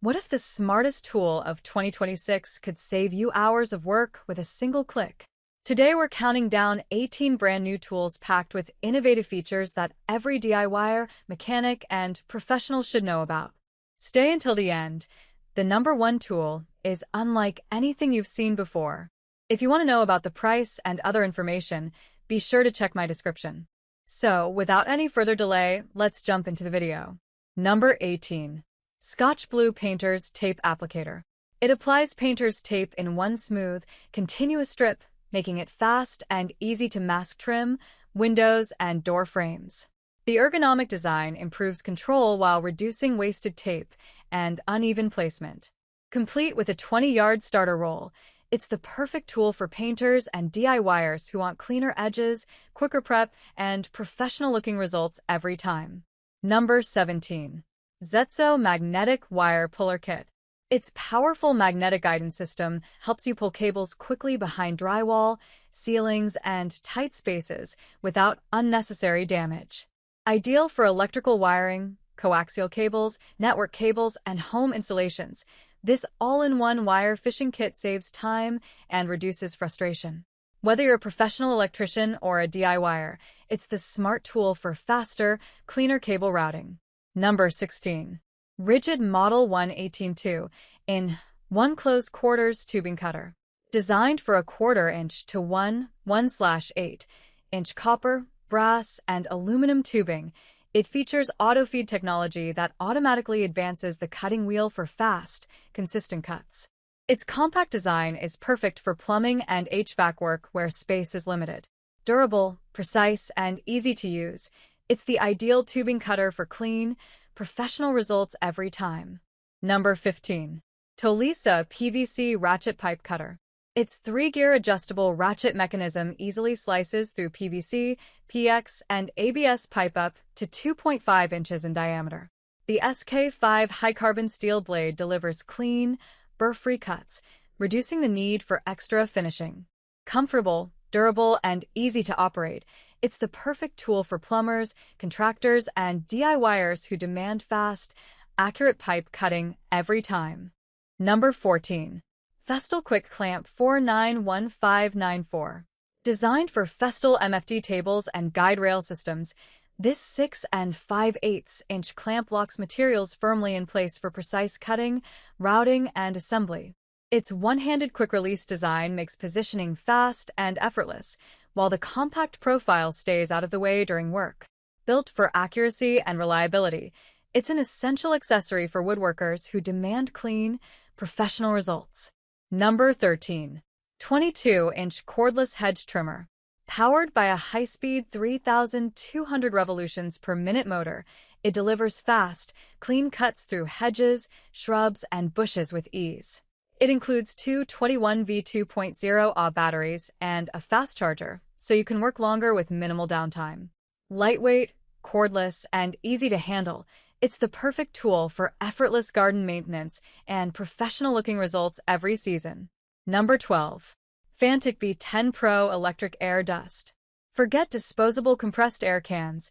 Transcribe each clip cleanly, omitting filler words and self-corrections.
What if the smartest tool of 2026 could save you hours of work with a single click? Today we're counting down 18 brand new tools packed with innovative features that every DIYer, mechanic, and professional should know about. Stay until the end. The number one tool is unlike anything you've seen before. If you want to know about the price and other information, be sure to check my description. So, without any further delay, let's jump into the video. Number 18. Scotch Blue Painter's Tape Applicator. It applies painter's tape in one smooth, continuous strip, making it fast and easy to mask trim, windows, and door frames. The ergonomic design improves control while reducing wasted tape and uneven placement. Complete with a 20-yard starter roll, it's the perfect tool for painters and DIYers who want cleaner edges, quicker prep, and professional-looking results every time. Number 17. Zetso Magnetic Wire Puller Kit. Its powerful magnetic guidance system helps you pull cables quickly behind drywall, ceilings, and tight spaces without unnecessary damage. Ideal for electrical wiring, coaxial cables, network cables, and home installations, this all-in-one wire fishing kit saves time and reduces frustration. Whether you're a professional electrician or a DIYer, it's the smart tool for faster, cleaner cable routing. Number 16. Rigid Model 118-2 in 1 close quarters tubing cutter. Designed for a 1/4 inch to 1/8 inch copper, brass, and aluminum tubing, it features auto-feed technology that automatically advances the cutting wheel for fast, consistent cuts. Its compact design is perfect for plumbing and HVAC work where space is limited. Durable, precise, and easy to use, it's the ideal tubing cutter for clean, professional results every time. Number 15. Tolisa PVC Ratchet Pipe Cutter. Its 3-gear adjustable ratchet mechanism easily slices through PVC, PX, and ABS pipe up to 2.5 inches in diameter. The SK5 high-carbon steel blade delivers clean, burr-free cuts, reducing the need for extra finishing. Comfortable, durable, and easy to operate, it's the perfect tool for plumbers, contractors, and DIYers who demand fast, accurate pipe cutting every time. Number 14. Festool Quick Clamp 491594. Designed for Festool MFD tables and guide rail systems, this 6 5/8 inch clamp locks materials firmly in place for precise cutting, routing, and assembly. Its one-handed quick-release design makes positioning fast and effortless, while the compact profile stays out of the way during work. Built for accuracy and reliability, it's an essential accessory for woodworkers who demand clean, professional results. Number 13. 22-inch Cordless Hedge Trimmer. Powered by a high-speed 3,200 revolutions per minute motor, it delivers fast, clean cuts through hedges, shrubs, and bushes with ease. It includes two 21V 2.0 Ah batteries and a fast charger, so you can work longer with minimal downtime. Lightweight, cordless, and easy to handle, it's the perfect tool for effortless garden maintenance and professional-looking results every season. Number 12. Fantic V10 Pro Electric Air Dust. Forget disposable compressed air cans.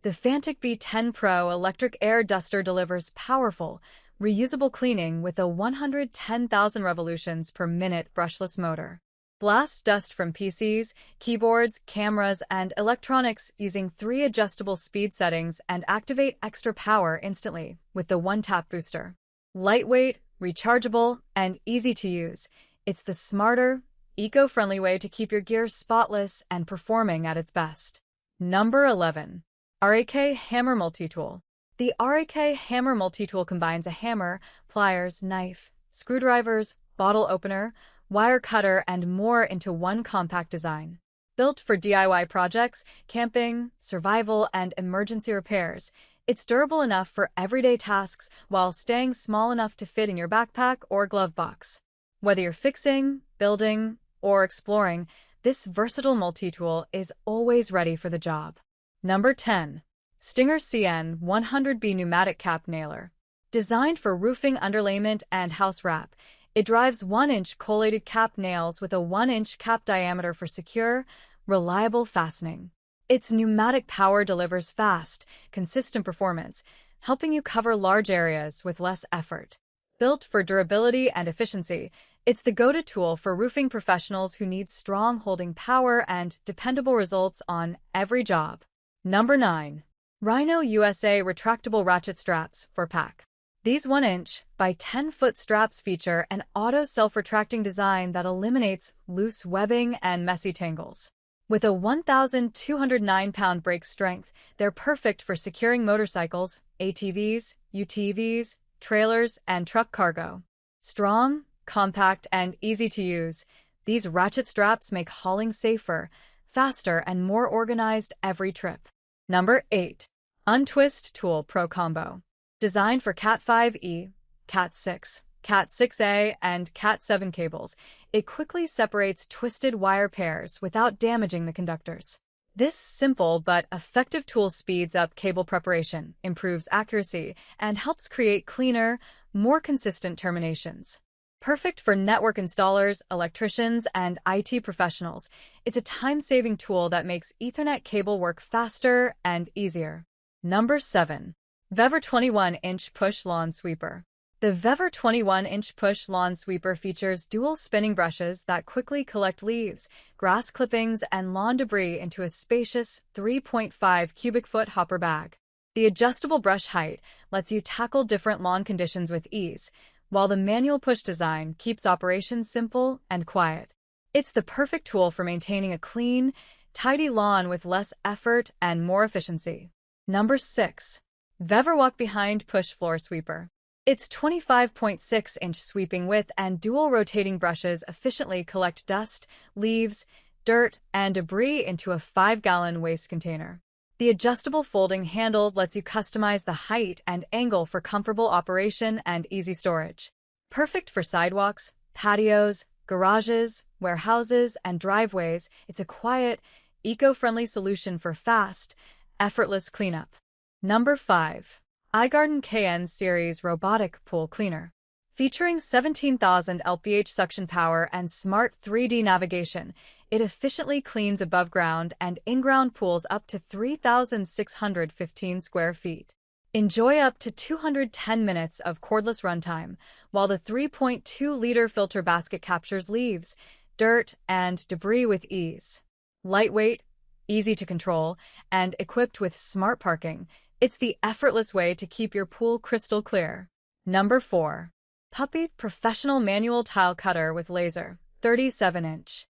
The Fantic V10 Pro Electric Air Duster delivers powerful, reusable cleaning with a 110,000 revolutions per minute brushless motor. Blast dust from PCs, keyboards, cameras, and electronics using 3 adjustable speed settings and activate extra power instantly with the one-tap booster. Lightweight, rechargeable, and easy to use, it's the smarter, eco-friendly way to keep your gear spotless and performing at its best. Number 11. RAK Hammer Multi-Tool. The RAK Hammer Multi-Tool combines a hammer, pliers, knife, screwdrivers, bottle opener, wire cutter, and more into one compact design. Built for DIY projects, camping, survival, and emergency repairs, it's durable enough for everyday tasks while staying small enough to fit in your backpack or glove box. Whether you're fixing, building, or exploring, this versatile multi-tool is always ready for the job. Number 10. Stinger CN100B Pneumatic Cap Nailer. Designed for roofing underlayment and house wrap, it drives 1-inch collated cap nails with a 1-inch cap diameter for secure, reliable fastening. Its pneumatic power delivers fast, consistent performance, helping you cover large areas with less effort. Built for durability and efficiency, it's the go-to tool for roofing professionals who need strong holding power and dependable results on every job. Number 9. Rhino USA Retractable Ratchet Straps for Pack. These 1-inch by 10-foot straps feature an auto self-retracting design that eliminates loose webbing and messy tangles. With a 1,209-pound brake strength, they're perfect for securing motorcycles, ATVs, UTVs, trailers, and truck cargo. Strong, compact, and easy to use, these ratchet straps make hauling safer, faster, and more organized every trip. Number 8. Untwist Tool Pro Combo. Designed for Cat 5e, Cat 6, Cat 6a, and Cat 7 cables, it quickly separates twisted wire pairs without damaging the conductors. This simple but effective tool speeds up cable preparation, improves accuracy, and helps create cleaner, more consistent terminations. Perfect for network installers, electricians, and IT professionals, it's a time-saving tool that makes Ethernet cable work faster and easier. Number 7. Vever 21-inch Push Lawn Sweeper. The Vever 21-inch Push Lawn Sweeper features dual spinning brushes that quickly collect leaves, grass clippings, and lawn debris into a spacious 3.5 cubic foot hopper bag. The adjustable brush height lets you tackle different lawn conditions with ease, while the manual push design keeps operations simple and quiet. It's the perfect tool for maintaining a clean, tidy lawn with less effort and more efficiency. Number 6. Vever Walk Behind Push Floor Sweeper. Its 25.6-inch sweeping width and dual rotating brushes efficiently collect dust, leaves, dirt, and debris into a 5-gallon waste container. The adjustable folding handle lets you customize the height and angle for comfortable operation and easy storage. Perfect for sidewalks, patios, garages, warehouses, and driveways, it's a quiet, eco-friendly solution for fast, effortless cleanup. Number 5. iGarden KN Series Robotic Pool Cleaner. Featuring 17,000 lph suction power and smart 3D navigation, it efficiently cleans above-ground and in-ground pools up to 3,615 square feet. Enjoy up to 210 minutes of cordless runtime, while the 3.2-liter filter basket captures leaves, dirt, and debris with ease. Lightweight, easy to control, and equipped with smart parking, it's the effortless way to keep your pool crystal clear. Number 4. Puppy Professional Manual Tile Cutter with Laser, 37-inch.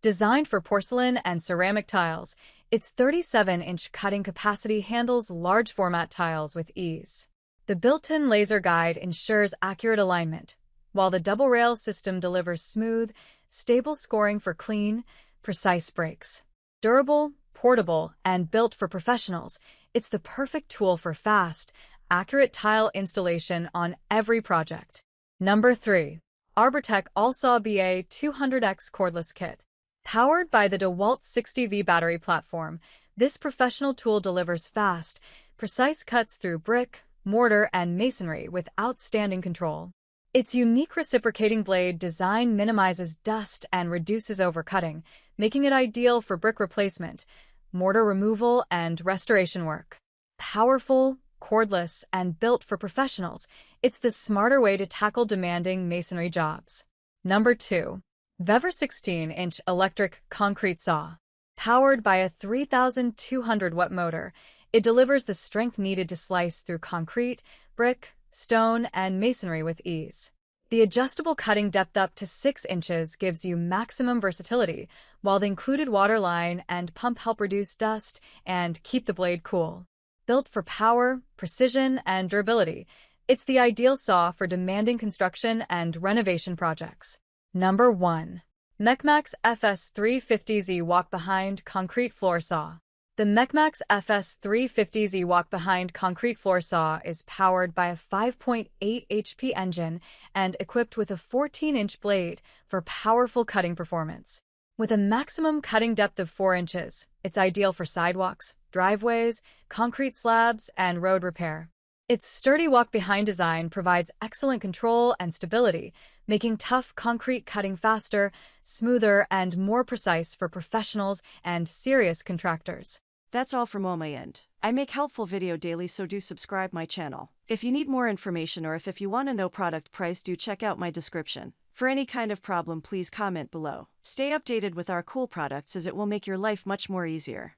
Designed for porcelain and ceramic tiles, its 37-inch cutting capacity handles large-format tiles with ease. The built-in laser guide ensures accurate alignment, while the double-rail system delivers smooth, stable scoring for clean, precise breaks. Durable, portable, and built for professionals, it's the perfect tool for fast, accurate tile installation on every project. Number 3. Arbortech AllSaw BA 200X Cordless Kit. Powered by the DeWalt 60V battery platform, this professional tool delivers fast, precise cuts through brick, mortar, and masonry with outstanding control. Its unique reciprocating blade design minimizes dust and reduces overcutting, making it ideal for brick replacement, mortar removal, and restoration work. Powerful, cordless, and built for professionals, it's the smarter way to tackle demanding masonry jobs. Number 2. Vever 16-inch Electric Concrete Saw. Powered by a 3,200-watt motor, it delivers the strength needed to slice through concrete, brick, stone, and masonry with ease. The adjustable cutting depth up to 6 inches gives you maximum versatility, while the included water line and pump help reduce dust and keep the blade cool. Built for power, precision, and durability, it's the ideal saw for demanding construction and renovation projects. Number 1. Mechmax FS350Z Walk-Behind Concrete Floor Saw. The Mechmax FS350Z Walk-Behind Concrete Floor Saw is powered by a 5.8 HP engine and equipped with a 14-inch blade for powerful cutting performance. With a maximum cutting depth of 4 inches, it's ideal for sidewalks, driveways, concrete slabs, and road repair. Its sturdy walk-behind design provides excellent control and stability, making tough concrete cutting faster, smoother, and more precise for professionals and serious contractors. That's all from on my end. I make helpful video daily, so do subscribe my channel. If you need more information or if you want to know product price, do check out my description. For any kind of problem, please comment below. Stay updated with our cool products as it will make your life much more easier.